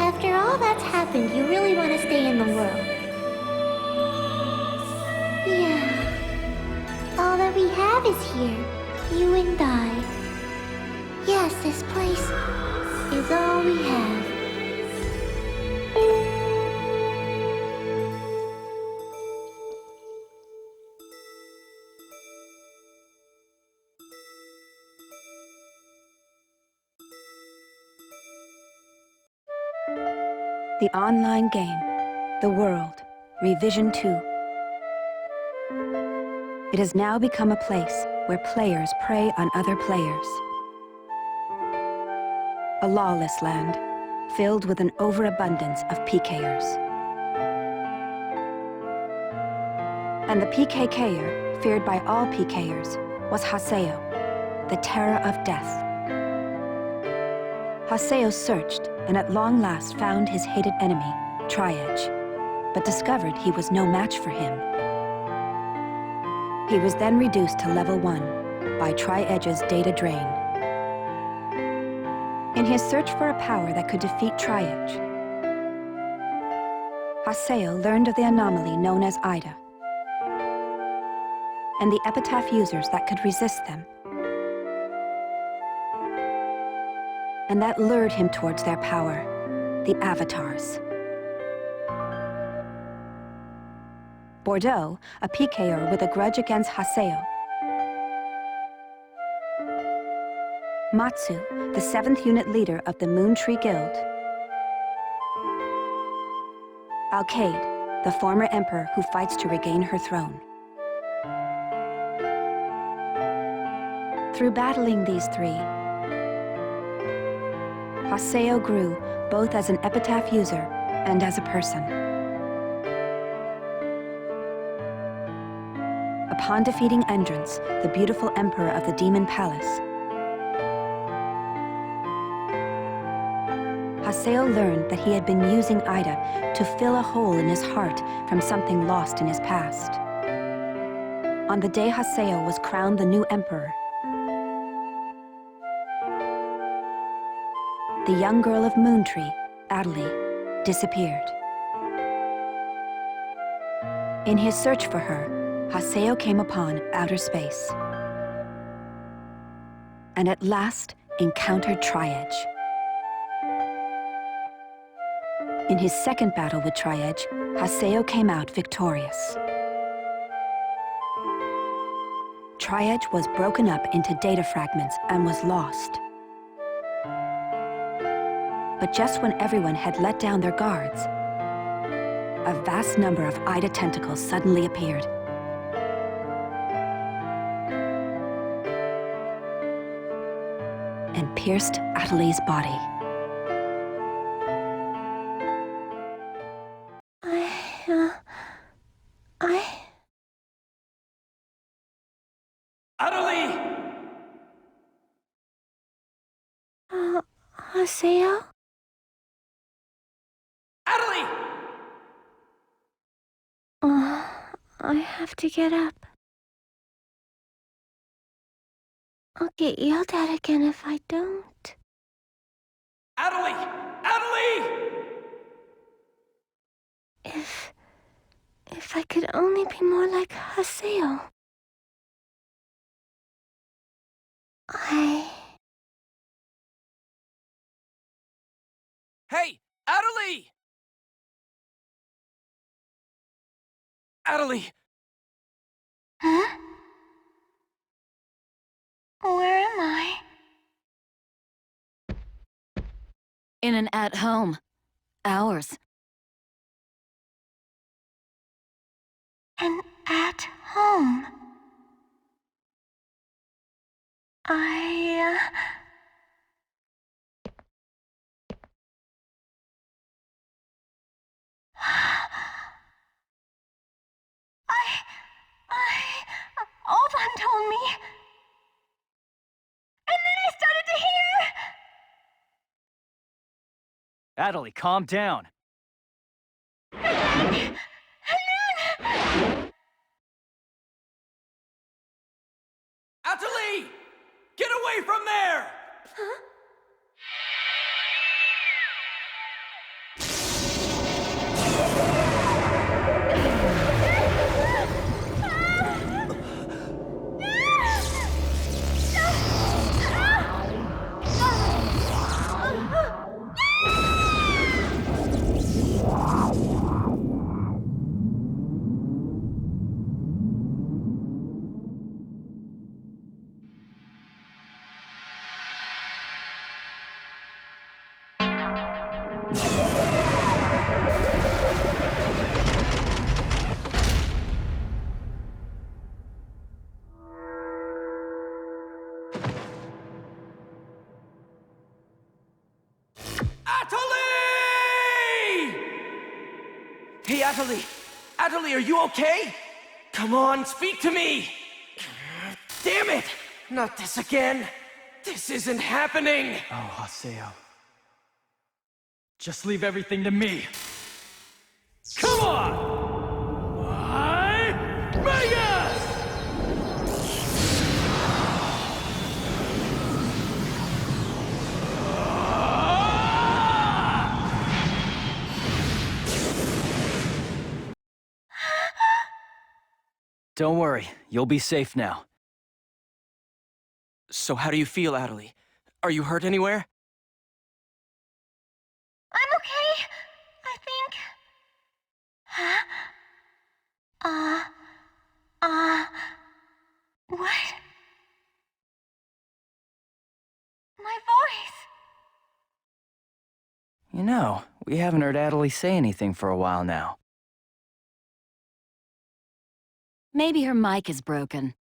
After all that's happened, you really want to stay in the world. Yeah. All that we have is here. You and I. Yes, this place is all we have. The online game, The World, Revision 2. It has now become a place where players prey on other players. A lawless land, filled with an overabundance of PKers. And the PKKer, feared by all PKers, was Haseo, the terror of death. Haseo searched and at long last found his hated enemy, TriEdge, but discovered he was no match for him. He was then reduced to level 1 by TriEdge's data drain. In his search for a power that could defeat TriEdge, Haseo learned of the anomaly known as Ida, and the epitaph users that could resist them. And that lured him towards their power, the avatars. Bordeaux, a PKer with a grudge against Haseo. Matsu, the 7th unit leader of the Moon Tree Guild. Alcade, the former emperor who fights to regain her throne. Through battling these three, Haseo grew both as an epitaph user and as a person. Upon defeating Endrance, the beautiful emperor of the Demon Palace, Haseo learned that he had been using Ida to fill a hole in his heart from something lost in his past. On the day Haseo was crowned the new emperor, the young girl of Moontree, Adelaide, disappeared. In his search for her, Haseo came upon outer space, and at last encountered TriEdge. In his second battle with TriEdge, Haseo came out victorious. TriEdge was broken up into data fragments and was lost. But just when everyone had let down their guards, a vast number of Ida tentacles suddenly appeared. And pierced Adelaide's body. I Utterly! Haseo? Utterly! I have to get up. I'll get yelled at again if I don't. Utterly! Utterly! If I could only be more like Haseo. Hey! Utterly! Utterly! Huh? Where am I? In an at-home. Ours. And at home. Oban told me. And then I started to hear. Utterly, calm down. And then... Utterly! Get away from there! Huh? Hey, Utterly! Utterly, are you okay? Come on, speak to me! Damn it! Not this again! This isn't happening! Oh, Haseo. Just leave everything to me. Come on! Amiga! Don't worry, you'll be safe now. So how do you feel, Utterly? Are you hurt anywhere? I'm okay, I think. Huh? What? My voice. You know, we haven't heard Utterly say anything for a while now. Maybe her mic is broken.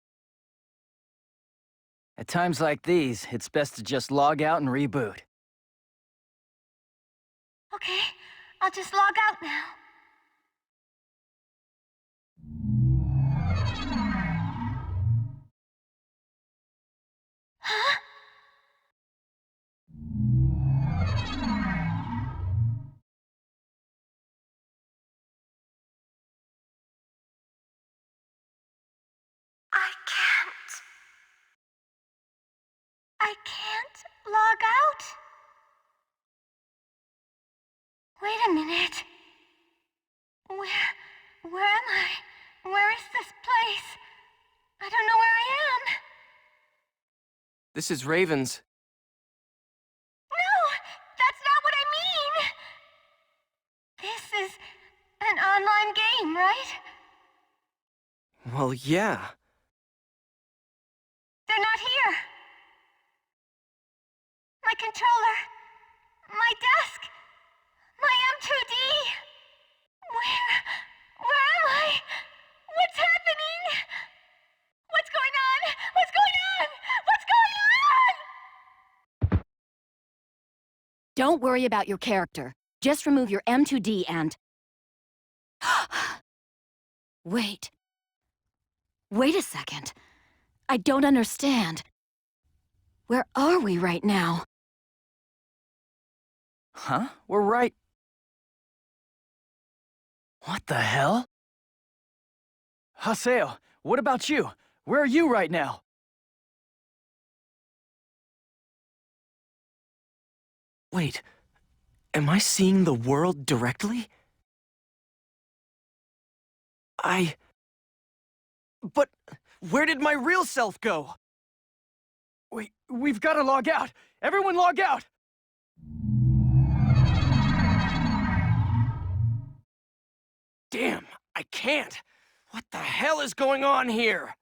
At times like these, it's best to just log out and reboot. Okay, I'll just log out now. Huh? I can't log out? Wait a minute. Where am I? Where is this place? I don't know where I am. This is Raven's. No, that's not what I mean. This is an online game, right? Well, yeah. They're not here. My controller, my desk, my M2D. Where am I? What's happening? What's going on? What's going on? What's going on? Don't worry about your character. Just remove your M2D and... Wait. Wait a second. I don't understand. Where are we right now? Huh? We're right... What the hell? Haseo, what about you? Where are you right now? Wait, am I seeing the world directly? But where did my real self go? Wait, we've got to log out! Everyone log out! Damn, I can't! What the hell is going on here?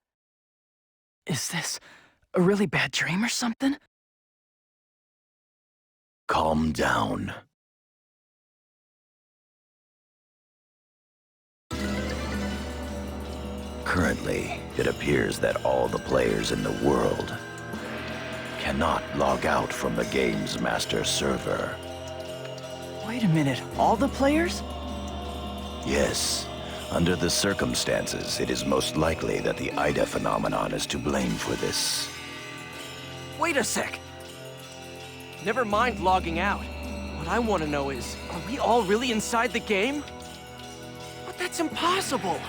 Is this a really bad dream or something? Calm down. Currently, it appears that all the players in the world cannot log out from the game's master server. Wait a minute, all the players? Yes. Under the circumstances, it is most likely that the Ida phenomenon is to blame for this. Wait a sec! Never mind logging out. What I want to know is, are we all really inside the game? But that's impossible!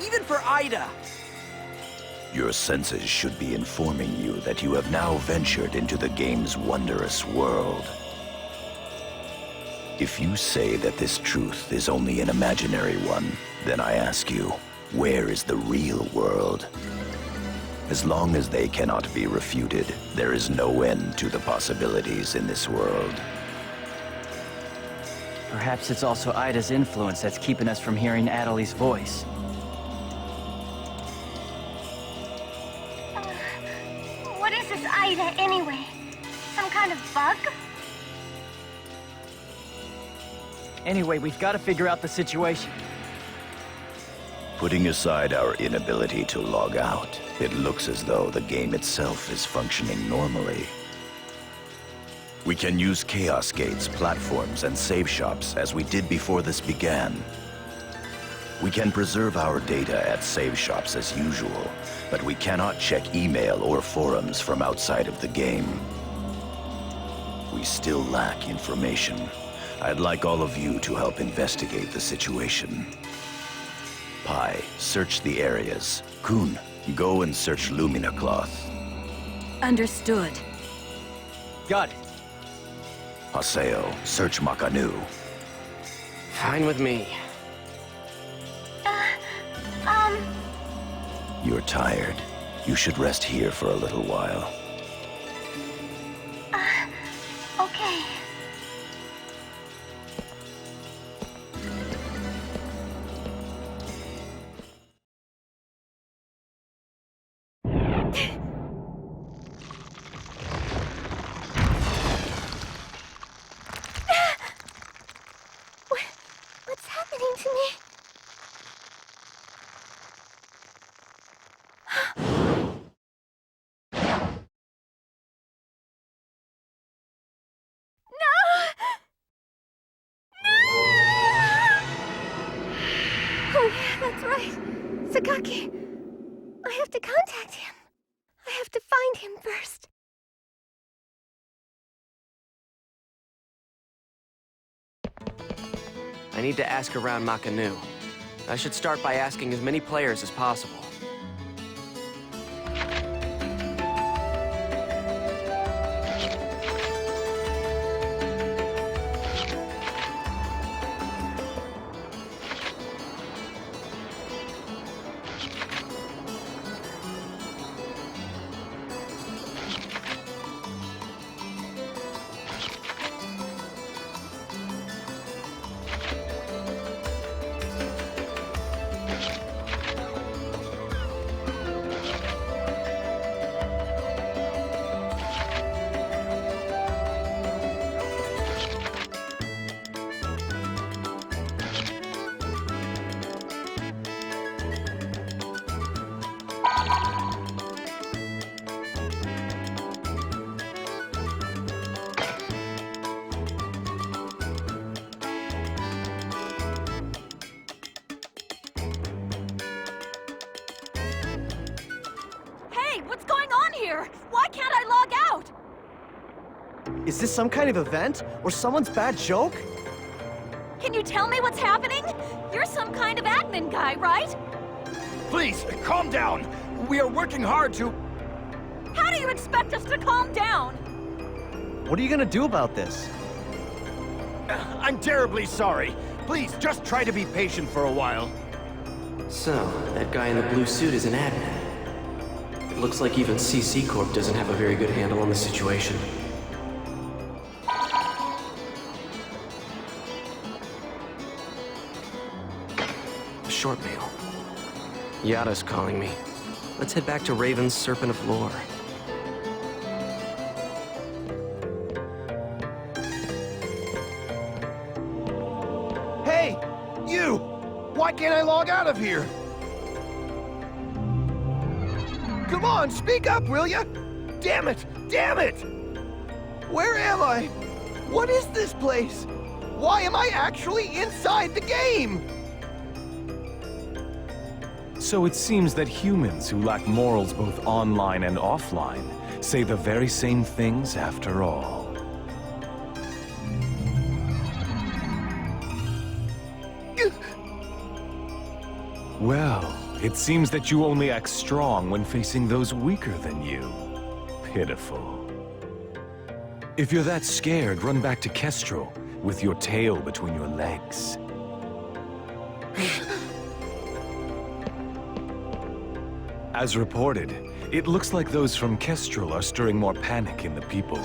Even for Ida! Your senses should be informing you that you have now ventured into the game's wondrous world. If you say that this truth is only an imaginary one, then I ask you, where is the real world? As long as they cannot be refuted, there is no end to the possibilities in this world. Perhaps it's also Ida's influence that's keeping us from hearing Adelie's voice. What is this Ida, anyway? Some kind of bug? Anyway, we've got to figure out the situation. Putting aside our inability to log out, it looks as though the game itself is functioning normally. We can use chaos gates, platforms, and save shops as we did before this began. We can preserve our data at save shops as usual, but we cannot check email or forums from outside of the game. We still lack information. I'd like all of you to help investigate the situation. Pi, search the areas. Kun, go and search Lumina Cloth. Understood. Got it. Haseo, search Makanu. Fine with me. You're tired. You should rest here for a little while. Okay. What's happening to me? Oh, yeah, that's right. Sakaki. I have to contact him. I have to find him first. I need to ask around Makanu. I should start by asking as many players as possible. here! Why can't I log out? Is this some kind of event? Or someone's bad joke? Can you tell me what's happening? You're some kind of admin guy, right? Please, calm down. We are working hard to... How do you expect us to calm down? What are you gonna do about this? I'm terribly sorry. Please, just try to be patient for a while. So, that guy in the blue suit is an admin. It looks like even CC Corp doesn't have a very good handle on the situation. A short mail. Yada's calling me. Let's head back to Raven's Serpent of Lore. Hey! You! Why can't I log out of here? Come on, speak up, will ya? Damn it! Damn it! Where am I? What is this place? Why am I actually inside the game? So it seems that humans who lack morals both online and offline say the very same things after all. Well, it seems that you only act strong when facing those weaker than you. Pitiful. If you're that scared, run back to Kestrel with your tail between your legs. As reported, it looks like those from Kestrel are stirring more panic in the people.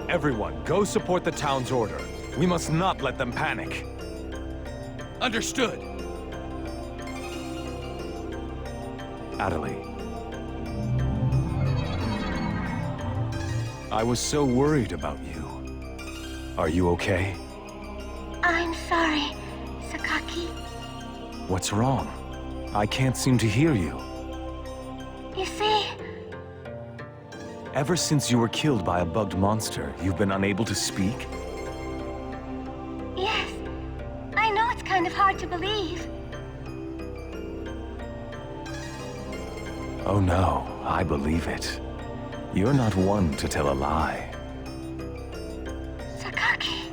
Everyone, go support the town's order. We must not let them panic. Understood. Adelie. I was so worried about you. Are you okay? I'm sorry, Sakaki. What's wrong? I can't seem to hear you. You see, Ever since you were killed by a bugged monster, you've been unable to speak? yes, I know it's kind of hard to believe. Oh no, I believe it. You're not one to tell a lie. Sakaki.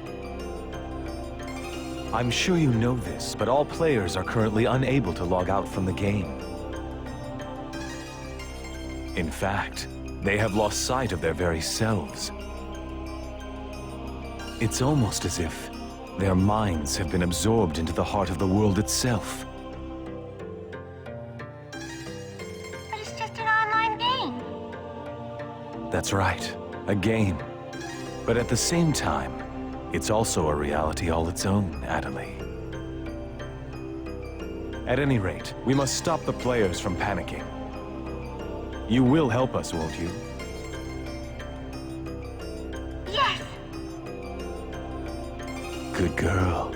I'm sure you know this, but all players are currently unable to log out from the game. In fact, they have lost sight of their very selves. It's almost as if their minds have been absorbed into the heart of the world itself. But it's just an online game. That's right, a game. But at the same time, it's also a reality all its own, Adelie. At any rate, we must stop the players from panicking. You will help us, won't you? Yes. Good girl.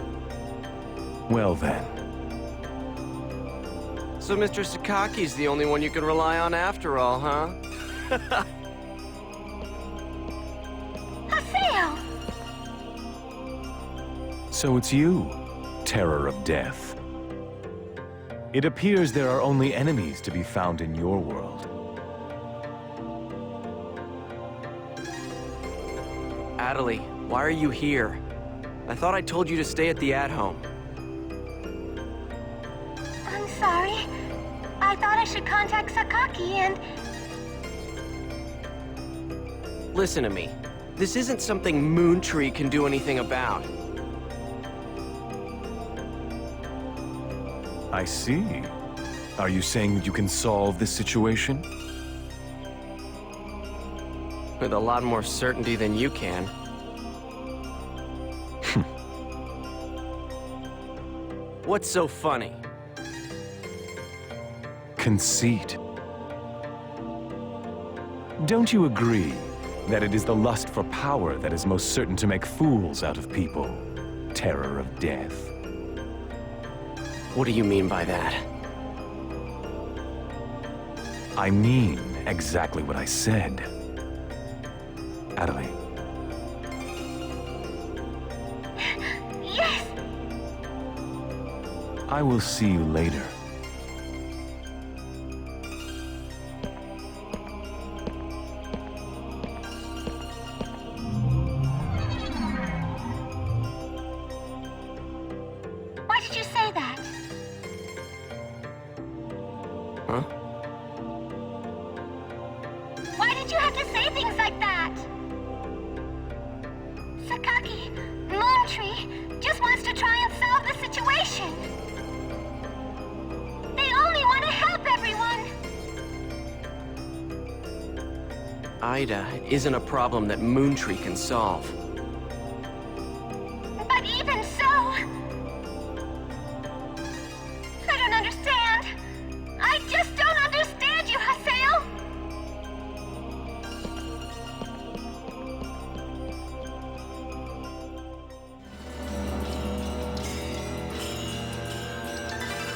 Well then. So Mr. Sakaki's the only one you can rely on after all, huh? Haseo. So it's you, Terror of Death. It appears there are only enemies to be found in your world. Adelie, why are you here? I thought I told you to stay at the at-home. I'm sorry. I thought I should contact Sakaki and... Listen to me. This isn't something Moontree can do anything about. I see. Are you saying that you can solve this situation? With a lot more certainty than you can. What's so funny? Conceit. Don't you agree that it is the lust for power that is most certain to make fools out of people? Terror of Death. What do you mean by that? I mean exactly what I said. Adelie. Yes! I will see you later. Huh? Why did you have to say things like that? Sakaki, Moontree, just wants to try and solve the situation. They only want to help everyone. Ida isn't a problem that Moontree can solve. But even so... I don't understand. I just don't understand you, Haseo.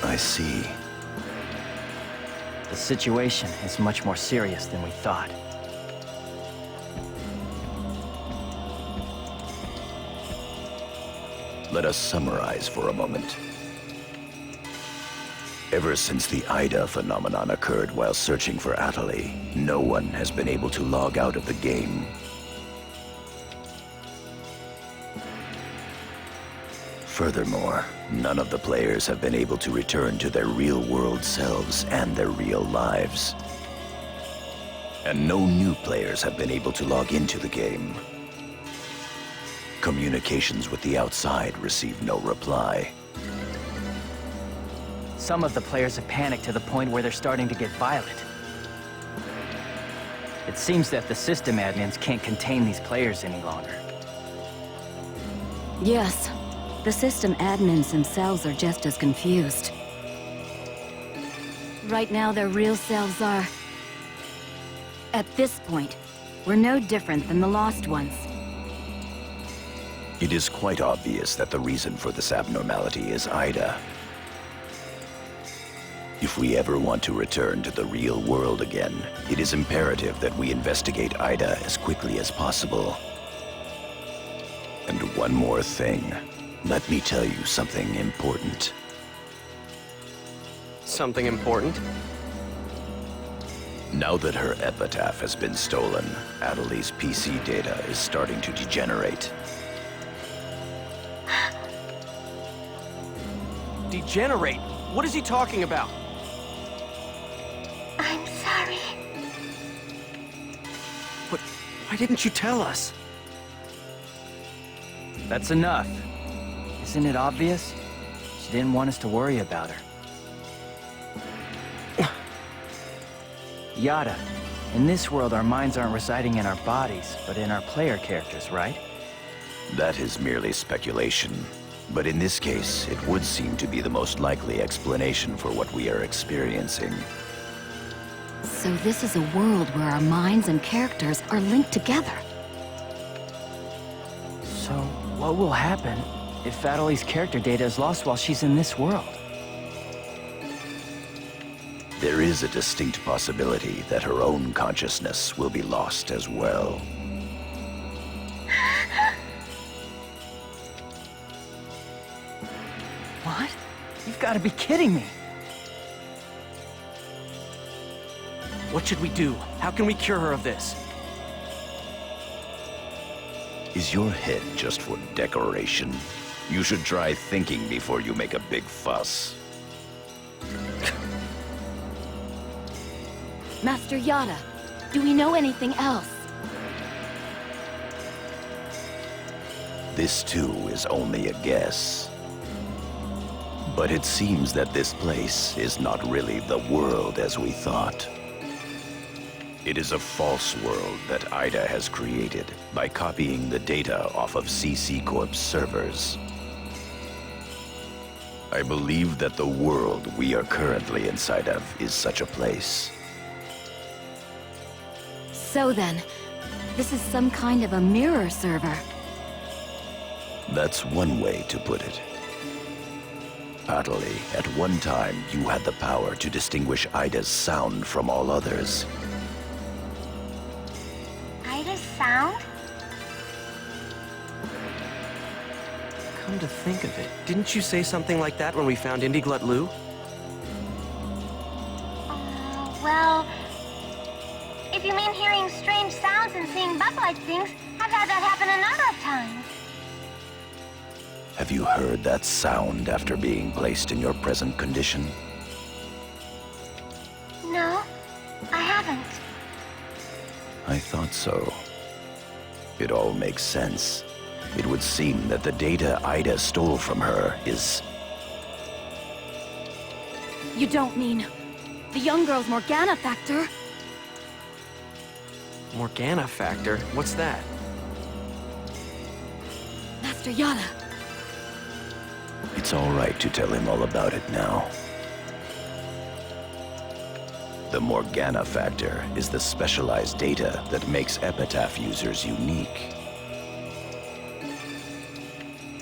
I see. The situation is much more serious than we thought. Let us summarize for a moment. Ever since the Ida phenomenon occurred while searching for Atali, no one has been able to log out of the game. Furthermore, none of the players have been able to return to their real-world selves and their real lives. And no new players have been able to log into the game. Communications with the outside receive no reply. Some of the players have panicked to the point where they're starting to get violent. It seems that the system admins can't contain these players any longer. Yes, the system admins themselves are just as confused. Right now, their real selves are... At this point, we're no different than the lost ones. It is quite obvious that the reason for this abnormality is Ida. If we ever want to return to the real world again, it is imperative that we investigate Ida as quickly as possible. And one more thing. Let me tell you something important. Something important? Now that her epitaph has been stolen, Atali's PC data is starting to degenerate. Degenerate? What is he talking about? I'm sorry. But why didn't you tell us? That's enough. Isn't it obvious? She didn't want us to worry about her. Yada, in this world our minds aren't residing in our bodies, but in our player characters, right? That is merely speculation. But in this case, it would seem to be the most likely explanation for what we are experiencing. So this is a world where our minds and characters are linked together. So, what will happen if Atali's character data is lost while she's in this world? There is a distinct possibility that her own consciousness will be lost as well. What? You've got to be kidding me! What should we do? How can we cure her of this? Is your head just for decoration? You should try thinking before you make a big fuss. Master Yada, do we know anything else? This too is only a guess. But it seems that this place is not really the world as we thought. It is a false world that Ida has created by copying the data off of CC Corp's servers. I believe that the world we are currently inside of is such a place. So then, this is some kind of a mirror server. That's one way to put it. Atali, at one time, you had the power to distinguish Ida's sound from all others. Ida's sound? Come to think of it, didn't you say something like that when we found Indiglut Lu? Well... If you mean hearing strange sounds and seeing bug-like things, I've had that happen a number of times. Have you heard that sound after being placed in your present condition? I haven't. I thought so. It all makes sense. It would seem that the data Ida stole from her is... You don't mean the young girl's Morgana factor? Morgana factor? What's that? Master Yada. It's all right to tell him all about it now. The Morgana factor is the specialized data that makes Epitaph users unique.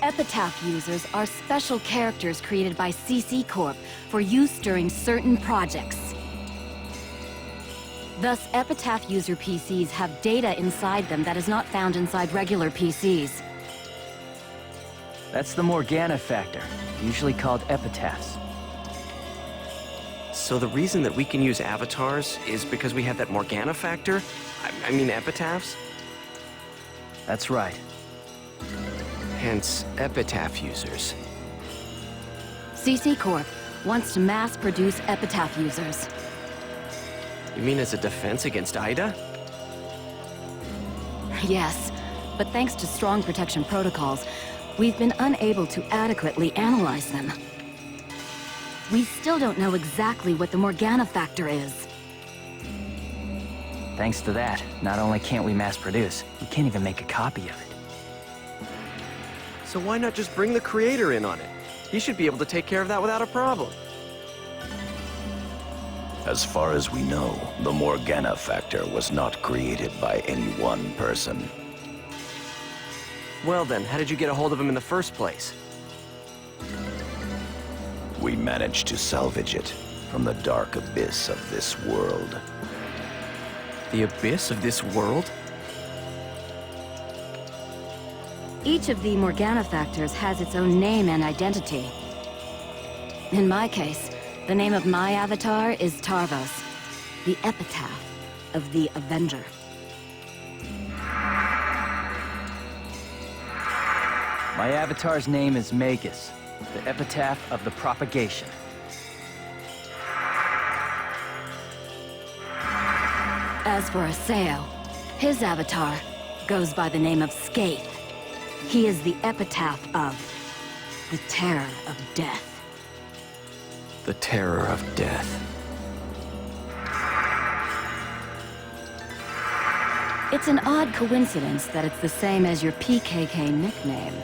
Epitaph users are special characters created by CC Corp for use during certain projects. Thus, Epitaph user PCs have data inside them that is not found inside regular PCs. That's the Morgana factor, usually called epitaphs. So the reason that we can use avatars is because we have that Morgana factor? I mean epitaphs? That's right. Hence, epitaph users. CC Corp wants to mass-produce Epitaph users. You mean as a defense against Ida? Yes, but thanks to strong protection protocols, we've been unable to adequately analyze them. We still don't know exactly what the Morgana factor is. Thanks to that, not only can't we mass produce, we can't even make a copy of it. So why not just bring the creator in on it? He should be able to take care of that without a problem. As far as we know, the Morgana factor was not created by any one person. Well then, how did you get a hold of him in the first place? We managed to salvage it from the dark abyss of this world. The abyss of this world? Each of the Morgana factors has its own name and identity. In my case, the name of my avatar is Tarvos, the epitaph of the Avenger. My avatar's name is Magus, the epitaph of the propagation. As for Haseo, his avatar goes by the name of Skeith. He is the epitaph of the terror of death. The terror of death. It's an odd coincidence that it's the same as your PKK nickname.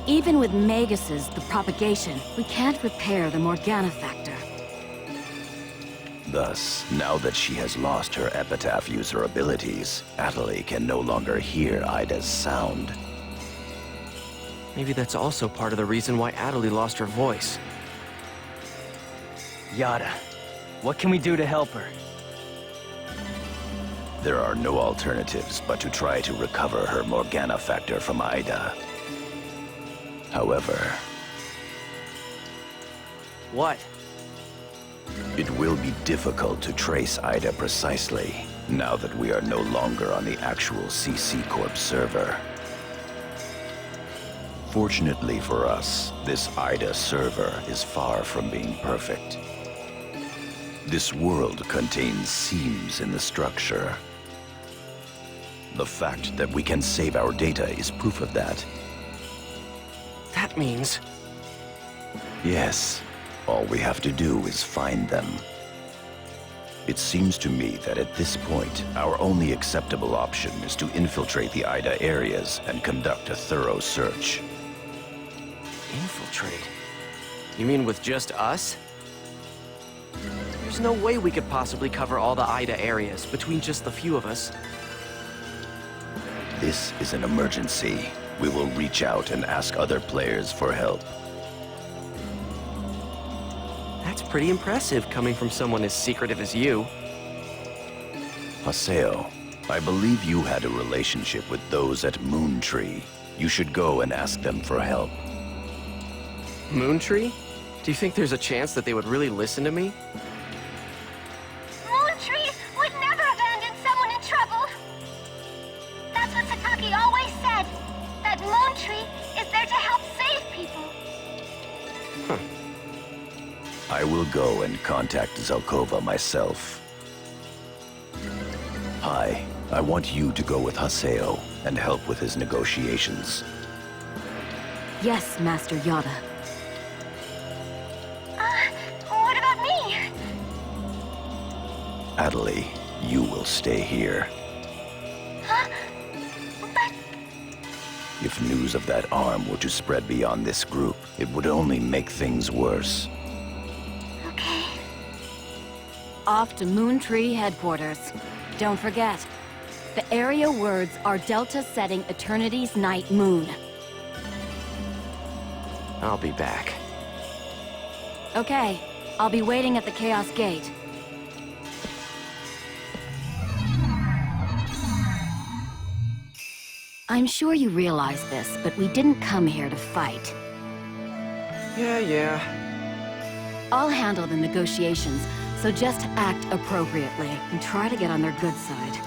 Even with Magus's The Propagation, we can't repair the Morgana factor. Thus, now that she has lost her epitaph user abilities, Atali can no longer hear Ida's sound. Maybe that's also part of the reason why Atali lost her voice. Yada, what can we do to help her? There are no alternatives but to try to recover her Morgana factor from Ida. However... What? It will be difficult to trace Ida precisely, now that we are no longer on the actual CC Corp server. Fortunately for us, this Ida server is far from being perfect. This world contains seams in the structure. The fact that we can save our data is proof of that. That means... Yes, all we have to do is find them. It seems to me that at this point, our only acceptable option is to infiltrate the Ida areas and conduct a thorough search. Infiltrate? You mean with just us? There's no way we could possibly cover all the Ida areas between just the few of us. This is an emergency. We will reach out and ask other players for help. That's pretty impressive coming from someone as secretive as you. Haseo, I believe you had a relationship with those at Moontree. You should go and ask them for help. Moontree? Do you think there's a chance that they would really listen to me? Moontree would never abandon someone in trouble. That's what Sakaki always said, that Moontree is there to help save people. I will go and contact Zelkova myself. Hi, I want you to go with Haseo and help with his negotiations. Yes, Master Yada. What about me? Adelie, you will stay here. Huh? But... If news of that arm were to spread beyond this group, it would only make things worse. Okay. Off to Moon Tree headquarters. Don't forget, the area words are Delta setting Eternity's night moon. I'll be back. Okay, I'll be waiting at the Chaos Gate. I'm sure you realize this, but we didn't come here to fight. Yeah. I'll handle the negotiations, so just act appropriately and try to get on their good side.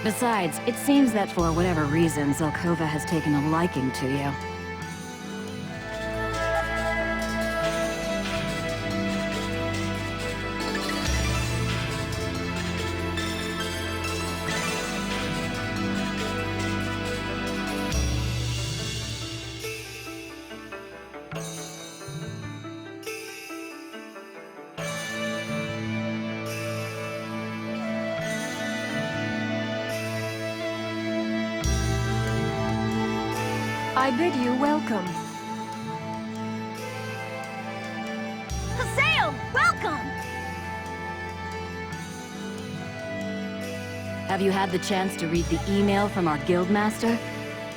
Besides, it seems that for whatever reason, Zelkova has taken a liking to you. I bid you welcome. Haseo, welcome! Have you had the chance to read the email from our guildmaster?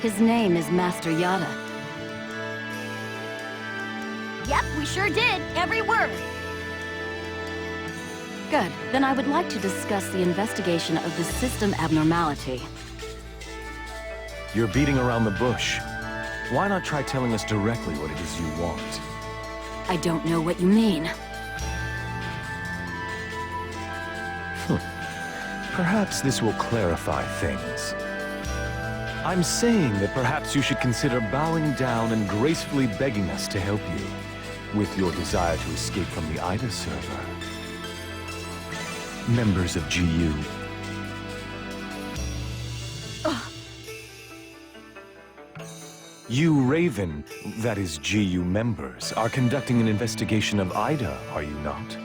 His name is Master Yada. Yep, we sure did. Every word. Good. Then I would like to discuss the investigation of the system abnormality. You're beating around the bush. Why not try telling us directly what it is you want? I don't know what you mean. Perhaps this will clarify things. I'm saying that perhaps you should consider bowing down and gracefully begging us to help you with your desire to escape from the IDA server. Members of G.U. You Raven, that is G.U. members, are conducting an investigation of IDA, are you not?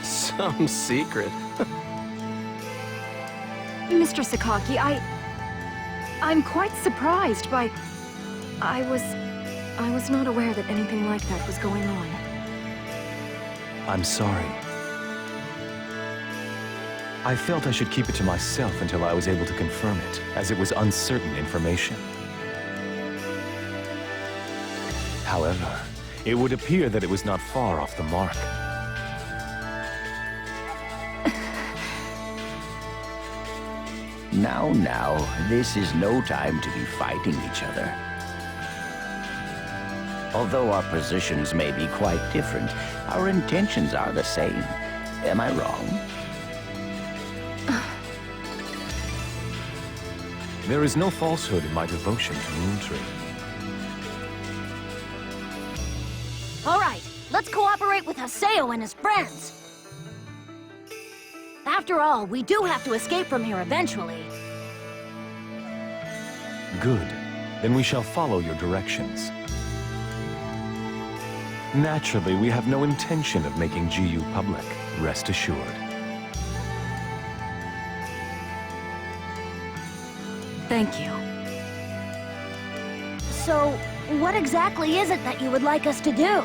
Some secret. Mr. Sakaki, I'm quite surprised by... I was not aware that anything like that was going on. I'm sorry. I felt I should keep it to myself until I was able to confirm it, as it was uncertain information. However, it would appear that it was not far off the mark. Now, this is no time to be fighting each other. Although our positions may be quite different, our intentions are the same. Am I wrong? There is no falsehood in my devotion to Moontree. All right, let's cooperate with Haseo and his friends. After all, we do have to escape from here eventually. Good. Then we shall follow your directions. Naturally, we have no intention of making G.U. public, rest assured. Thank you. So, what exactly is it that you would like us to do?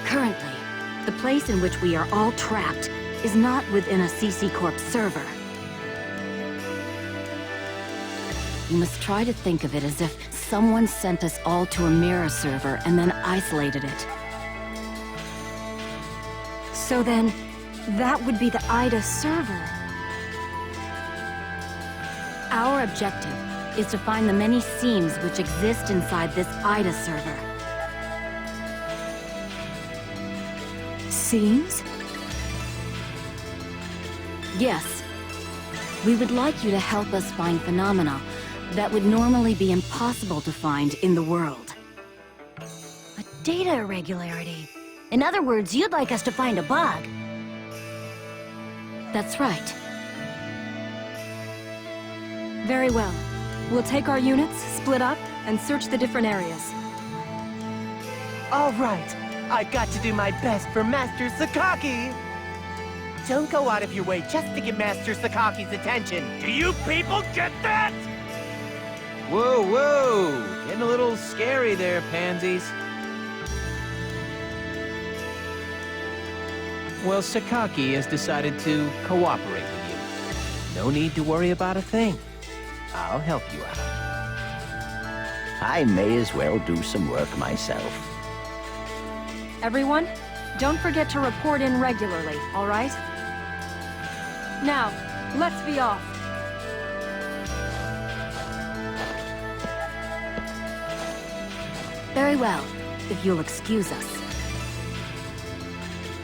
Currently, the place in which we are all trapped is not within a CC Corp server. You must try to think of it as if someone sent us all to a mirror server and then isolated it. So then, that would be the IDA server. Our objective is to find the many seams which exist inside this IDA server. Seams? Yes. We would like you to help us find phenomena that would normally be impossible to find in the world. A data irregularity. In other words, you'd like us to find a bug. That's right. Very well. We'll take our units, split up, and search the different areas. All right. I've got to do my best for Master Sakaki. Don't go out of your way just to get Master Sakaki's attention. Do you people get that? Whoa, whoa! Getting a little scary there, pansies. Well, Sakaki has decided to cooperate with you. No need to worry about a thing. I'll help you out. I may as well do some work myself. Everyone, don't forget to report in regularly, all right? Now, let's be off. Very well, if you'll excuse us.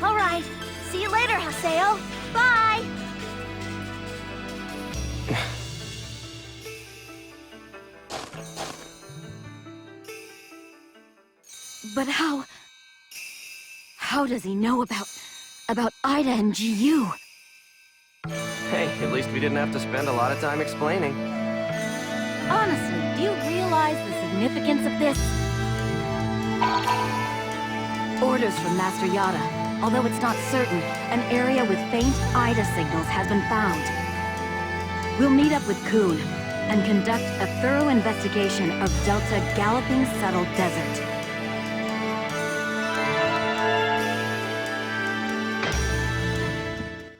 All right. See you later, Haseo. Bye! But how does he know about Ida and G.U.? Hey, at least we didn't have to spend a lot of time explaining. Honestly, do you realize the significance of this? Orders from Master Yada. Although it's not certain, an area with faint Ida signals has been found. We'll meet up with Kun and conduct a thorough investigation of Delta Galloping Settled Desert.